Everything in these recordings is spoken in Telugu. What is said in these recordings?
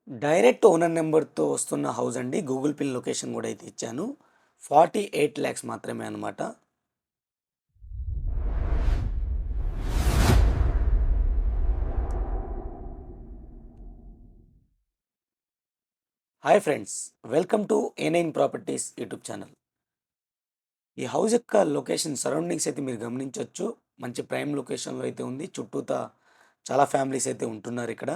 డైరెక్ట్ ఓనర్ నెంబర్తో వస్తున్న హౌస్ అండి. గూగుల్ పిన్ లొకేషన్ కూడా అయితే ఇచ్చాను. 48 ల్యాక్స్ మాత్రమే అనమాట. Hi friends, welcome to A nine properties YouTube channel. ఈ హౌస్ యొక్క లొకేషన్ సరౌండింగ్స్ అయితే మీరు గమనించవచ్చు. మంచి ప్రైమ్ లొకేషన్లో అయితే ఉంది. చుట్టూతా చాలా ఫ్యామిలీస్ అయితే ఉంటున్నారు ఇక్కడ.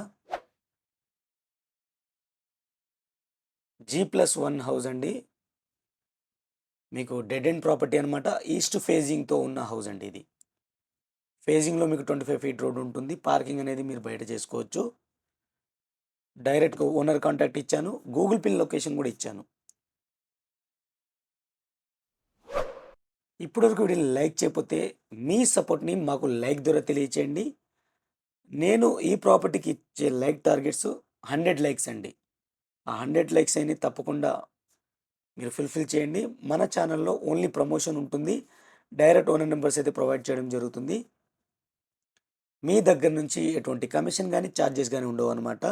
G+1 హౌస్ అండి. మీకు డెడ్ ఎండ్ ప్రాపర్టీ అనమాట. ఈస్ట్ ఫేజింగ్తో ఉన్న హౌస్ అండి ఇది. ఫేజింగ్లో మీకు 25 ఫీట్ రోడ్ ఉంటుంది. పార్కింగ్ అనేది మీరు బయట చేసుకోవచ్చు. డైరెక్ట్గా ఓనర్ కాంటాక్ట్ ఇచ్చాను. గూగుల్ పిన్ లొకేషన్ కూడా ఇచ్చాను. ఇప్పటివరకు వీడియోని లైక్ చేయకపోతే మీ సపోర్ట్ని మాకు లైక్ ద్వారా తెలియచేయండి. నేను ఈ ప్రాపర్టీకి ఇచ్చే లైక్ టార్గెట్స్ 100 లైక్స్ అండి. ఆ 100 లైక్స్ అయినా తప్పకుండా మీరు ఫుల్ఫిల్ చేయండి. మన ఛానల్లో ఓన్లీ ప్రమోషన్ ఉంటుంది. డైరెక్ట్ ఓనర్ నెంబర్స్ అయితే ప్రొవైడ్ చేయడం జరుగుతుంది. మీ దగ్గర నుంచి ఎటువంటి కమిషన్ కానీ ఛార్జెస్ కానీ ఉండవు అనమాట.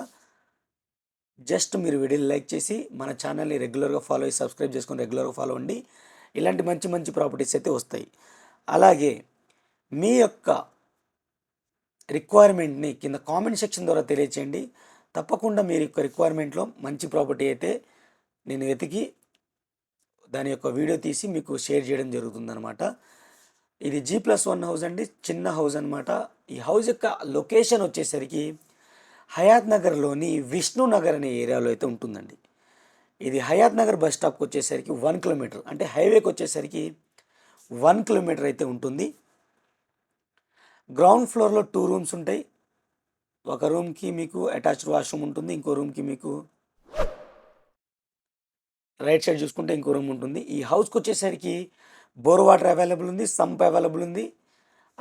జస్ట్ మీరు వీడియోని లైక్ చేసి మన ఛానల్ని రెగ్యులర్గా ఫాలో అయ్యి సబ్స్క్రైబ్ చేసుకొని రెగ్యులర్గా ఫాలో అవ్వండి. ఇలాంటి మంచి మంచి ప్రాపర్టీస్ అయితే వస్తాయి. అలాగే మీ యొక్క రిక్వైర్మెంట్ని కింద కామెంట్ సెక్షన్ ద్వారా తెలియచేయండి. తప్పకుండా మీరు యొక్క రిక్వైర్మెంట్లో మంచి ప్రాపర్టీ అయితే నేను వెతికి దాని యొక్క వీడియో తీసి మీకు షేర్ చేయడం జరుగుతుందనమాట. ఇది G+1 హౌస్ అండి. చిన్న హౌస్ అనమాట. ఈ హౌస్ యొక్క లొకేషన్ వచ్చేసరికి హయాత్ నగర్లోని విష్ణు నగర్ అనే ఏరియాలో అయితే ఉంటుందండి. ఇది హయాత్ నగర్ బస్ స్టాప్కి వచ్చేసరికి 1 కిలోమీటర్, అంటే హైవేకి వచ్చేసరికి 1 కిలోమీటర్ అయితే ఉంటుంది. గ్రౌండ్ ఫ్లోర్లో 2 రూమ్స్ ఉంటాయి. ఒక రూమ్కి మీకు అటాచ్డ్ వాష్రూమ్ ఉంటుంది. ఇంకో రూమ్కి మీకు రైట్ సైడ్ చూసుకుంటే ఇంకో రూమ్ ఉంటుంది. ఈ హౌస్కి వచ్చేసరికి బోర్ వాటర్ అవైలబుల్ ఉంది, సంప్ అవైలబుల్ ఉంది.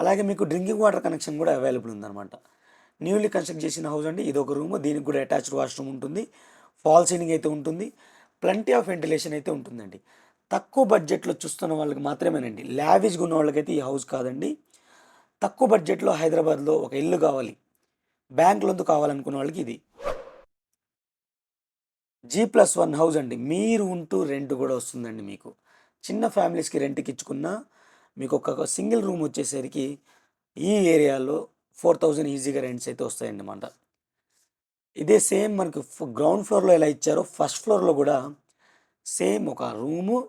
అలాగే మీకు డ్రింకింగ్ వాటర్ కనెక్షన్ కూడా అవైలబుల్ ఉందన్నమాట. న్యూలీ కన్స్ట్రక్ట్ చేసిన హౌస్ అండి. ఇది ఒక రూమ్, దీనికి కూడా అటాచ్డ్ వాష్రూమ్ ఉంటుంది. ఫాల్ సీలింగ్ అయితే ఉంటుంది. ప్లంటీ ఆఫ్ వెంటిలేషన్ అయితే ఉంటుందండి. తక్కువ బడ్జెట్లో చూస్తున్న వాళ్ళకి మాత్రమేనండి. లావిష్గా ఉన్న వాళ్ళకైతే ఈ హౌస్ కాదండి. తక్కువ బడ్జెట్లో హైదరాబాద్లో ఒక ఇల్లు కావాలి, బ్యాంక్ లోన్ కావాలనుకున్న వాళ్ళకి ఇది G+1 హౌస్ అండి. మీరు ఉంటూ రెంట్ కూడా వస్తుందండి. మీకు చిన్న ఫ్యామిలీస్కి రెంట్కి ఇచ్చుకున్నా మీకు ఒక సింగిల్ రూమ్ వచ్చేసరికి ఈ ఏరియాలో 4000 ఈజీగా రెంట్స్ అయితే వస్తాయండి అన్నమాట. ఇదే సేమ్ మనకు గ్రౌండ్ ఫ్లోర్లో ఎలా ఇచ్చారో ఫస్ట్ ఫ్లోర్లో కూడా సేమ్ ఒక room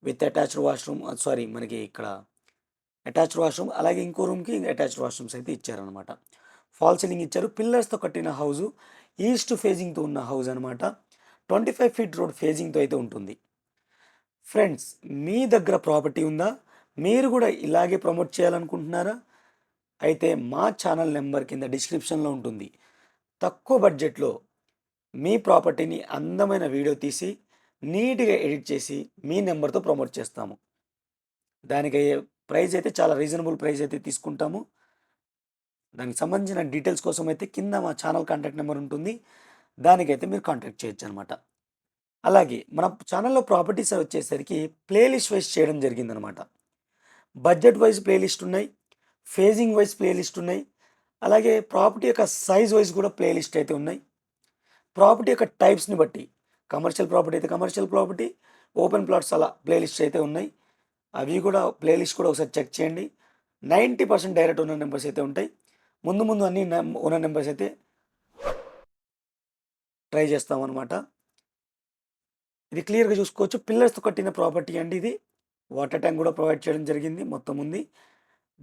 with attached washroom, sorry మనకి ఇక్కడ అటాచ్డ్ వాష్రూమ్, అలాగే ఇంకో రూమ్కి అటాచ్డ్ వాష్రూమ్స్ అయితే ఇచ్చారనమాట. ఫాల్ సీలింగ్ ఇచ్చారు. పిల్లర్స్తో కట్టిన హౌజు, ఈస్ట్ ఫేజింగ్తో ఉన్న హౌస్ అనమాట. 25 ఫీట్ రోడ్ ఫేజింగ్తో అయితే ఉంటుంది. ఫ్రెండ్స్, మీ దగ్గర ప్రాపర్టీ ఉందా? మీరు కూడా ఇలాగే ప్రమోట్ చేయాలనుకుంటున్నారా? అయితే మా ఛానల్ నెంబర్ కింద డిస్క్రిప్షన్లో ఉంటుంది. తక్కువ బడ్జెట్లో మీ ప్రాపర్టీని అందమైన వీడియో తీసి నీట్గా ఎడిట్ చేసి మీ నెంబర్తో ప్రమోట్ చేస్తాము. దానికి అయ్యే ప్రైస్ అయితే చాలా రీజనబుల్ ప్రైస్ అయితే తీసుకుంటాము. దానికి సంబంధించిన డీటెయిల్స్ కోసం అయితే కింద మా ఛానల్ కాంటాక్ట్ నెంబర్ ఉంటుంది. దానికైతే మీరు కాంటాక్ట్ చేయొచ్చు అనమాట. అలాగే మన ఛానల్లో ప్రాపర్టీస్ వచ్చేసరికి ప్లేలిస్ట్ వైజ్ చేయడం జరిగిందనమాట. బడ్జెట్ వైజ్ ప్లేలిస్ట్ ఉన్నాయి, ఫేజింగ్ వైజ్ ప్లేలిస్ట్ ఉన్నాయి, అలాగే ప్రాపర్టీ యొక్క సైజ్ వైజ్ కూడా ప్లేలిస్ట్ అయితే ఉన్నాయి. ప్రాపర్టీ యొక్క టైప్స్ని బట్టి కమర్షియల్ ప్రాపర్టీ అయితే కమర్షియల్ ప్రాపర్టీ, ఓపెన్ ప్లాట్స్ అలా ప్లేలిస్ట్ అయితే ఉన్నాయి. అవి కూడా ప్లేలిస్ట్ కూడా ఒకసారి చెక్ చేయండి. 90% డైరెక్ట్ ఓనర్ నెంబర్స్ అయితే ఉంటాయి. ముందు ముందు అన్ని ఓనర్ నెంబర్స్ అయితే ట్రై చేస్తామన్నమాట. ఇది క్లియర్గా చూసుకోవచ్చు. పిల్లర్స్తో కట్టిన ప్రాపర్టీ అండి ఇది. వాటర్ ట్యాంక్ కూడా ప్రొవైడ్ చేయడం జరిగింది. మొత్తం ఉంది.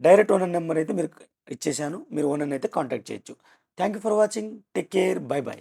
డైరెక్ట్ ఓనర్ నెంబర్ అయితే మీరు ఇచ్చేసాను. మీరు ఓనర్ని అయితే కాంటాక్ట్ చేయొచ్చు. Thank you for watching. Take care. By by.